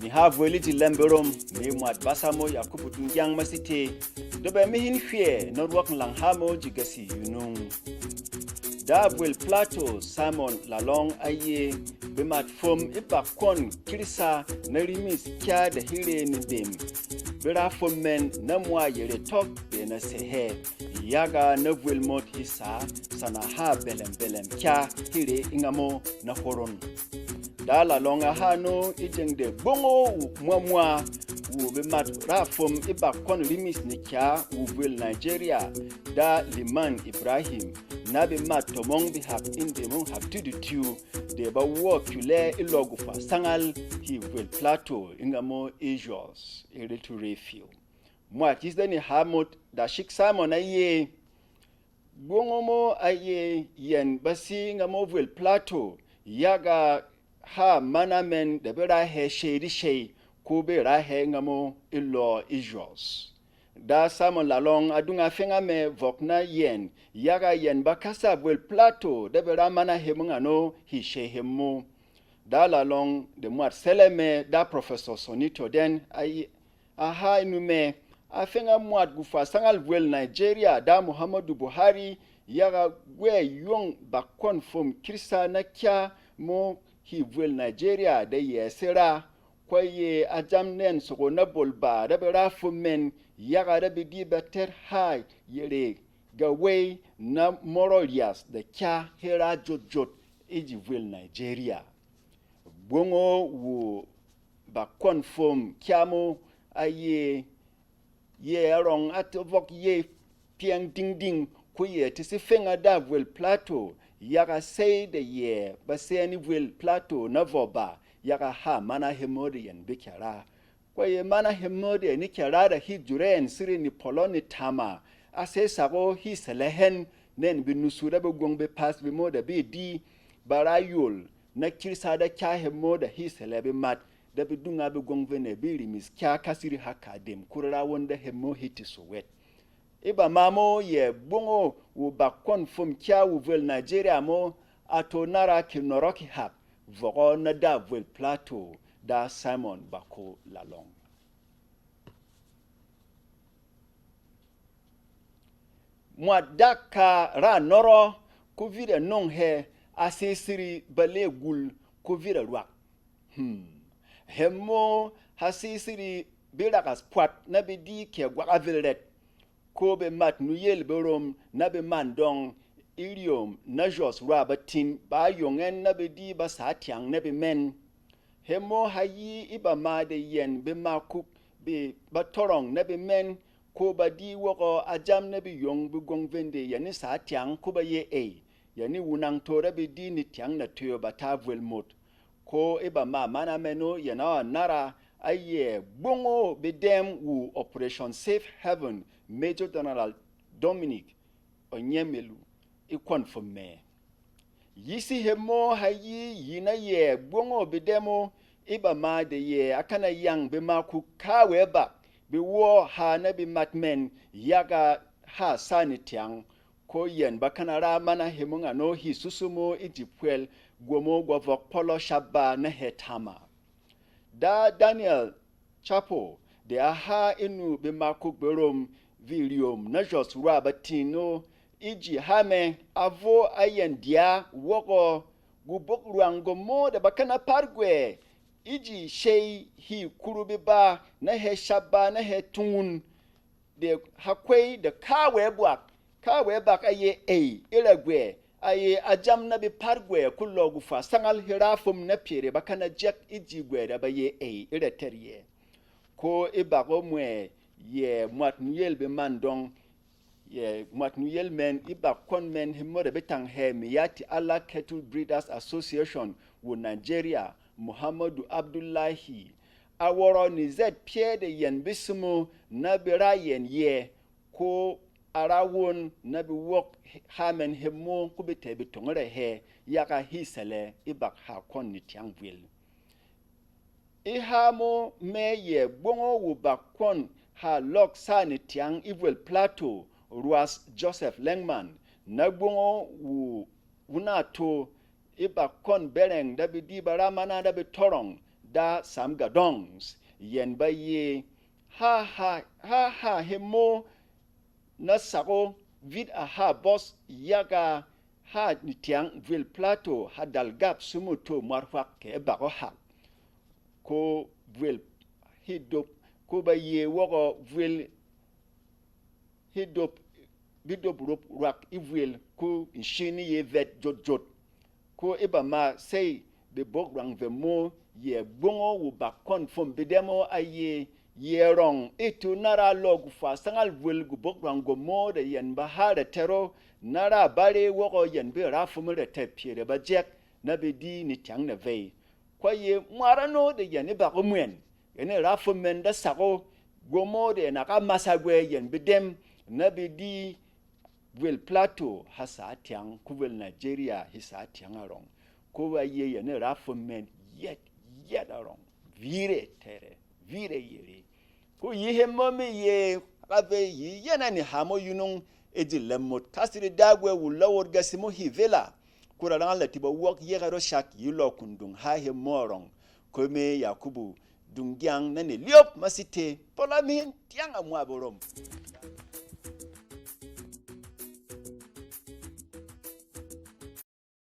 ni ha vueliti lemberom ni mwat basamo yakubu tungyang masite dobe mihin hwie norwak lang hamo jigasi yunung da vuel plateau Simon Lalong aye bemat fom ipakon kirisa na rimis kya da hire ni bem bera fom men na mwa yere tok be na sehe yaga na vuel mot hisa sana ha belem kya hire ingamo na horon da Lalong hano ijengde bongo mwa wu bemat rafom ipakon rimis ni kya wu vuel Nigeria da Liman Ibrahim na be mat tomong bi hak inde mong hak tudu de ba wo kule ilogu fa sangal hi vuel plateau ingamo ejos to refill moi kisdani hamot da shik Simon aye bongomo aye yen basi ingamo vuel plateau yaga ha manamen de bera he shei ko be ra he ingamo ilo ejos da Simon Lalong adunga fenga me vokna yen yaga yen bakasa vuel plateau de bera mana hemungano hi shehemu da Lalong de mwat seleme da professor Sonito den ay aha inume afenga mwat gufa sangal vuel Nigeria da Muhammadu Buhari yaga gwe yong bakon fom kirisa na kya mo hi vuel Nigeria de yesera kwaye ajamnen soko na bolba da bera fumen yaga da bidi beter hai yere gawe na morolias da kya hera jot iji vuel Nigeria bongo wu bakon fom kyamo aye ye rong atovok ye piang ding kuye tisi fenga da vuel plateau yaga say de ye baseni vuel plateau na voba yaga ha mana hemodian bikara kwaye mana hemodi ni kyara da hi juren siri ni poloni tama ase sago hi selehen nen binusura be gongbe pas be moda be di barayul na kirsa da kya hemoda hi selebe mat da be dunga be gongve ne be rimis kya kasiri haka dem kurara wonda hemo hiti sowet iba mamo ye bongo wo bakon fom kya wo vuel Nigeria mo atonara kinoroki hap vogo na da vuel plateau da Simon Bako Lalong. Mwadaka ra noro kuvira nong he asisiri bale gul kuvira ruak. Hemo hasisiri birakas puat na bidi ke gwakavilet ko be mat nuyel berom na be mandong ilium na jos rabatin ba yongen na bidi ba satiang na be men hemo hayi iba ma de yen be makuk be batorong na be men ko ba di woko ajam na be yong be gongvende yani sa tiang ko ba ye yani wunang tora be di ni tiang na tuyo ba ta vuel mot ko iba ma mana meno yana nara aye bongo be dem wu Operation Safe Haven Major General Dominic Onyemelu ikon for me yisi hemo hayi yina ye bongo bedemo iba ma de ye akana yang be maku kawe ba be wo ha na be matmen yaga ha sanitiang ko yen bakana ra mana hemunga no hi susumo ijipwel gomo govok polo shaba na hetama da Daniel Chapo de aha inu be maku berom vilium na jos rabatino iji hame avo ayendia woko gubok ruango mo da bakana pargwe iji shei hi kurubiba na he shaba na he tun de hakwe de kawe bak aye ilegwe aye ajam na bi pargwe kullo gufa sangal hirafum na pire bakana jek iji gwe da baye ireteriye ko ibago mwe ye mwatnuyel be mandong ye matnuyel men iba kon men himore betang he miyati Allah Cattle Breeders Association wo Nigeria Muhammadu Abdullahi aworo ni zed pie de yen bisumu na bira yen ye ko arawon na bi wok hamen hemo ko bete bitongre he yaka hisele iba ha kon ni tiangwil ihamo me ye bongo wo bakon ha lok sani tiang ivuel plateau Ruas Joseph Lengman nagbongo wu unato iba kon bereng dabi di baramana dabi torong da sam gadongs yen ba ye ha hemo na sako vid a ha boss yaga ha nitiang vil plateau ha dalgap sumuto marfak ke bago ha ko vil hidop ko ba ye wogo vil hidop bidop rop rak ivil ko inshini ye vet jot ko iba ma say be bograng ve mo ye bongo wu bakon fom bidemo aye yerong itu nara log fa sangal vil gu bograng go mo de yen ba ha de tero nara bare wogo yen be rafum de tepire ba jek na be di ni tyang na ve kwa ye marano de yen ba ko muen ene rafum men da sako go mo de na ka masagwe yen bidem na be di Vil Plateau hasa tiang kuvel Nigeria hisa tiang arong kuwa ye ne rafumen yet arong vire tere vire yiri ku yihe momi ye ave yi yana ni hamo yunung ejilemo tasiri dagwe wulawor gasimo hivela kura la tiba wok ye garo shak yilo kundung ha he morong kome Yakubu dungyang nani liop masite polamin tiang amwa borom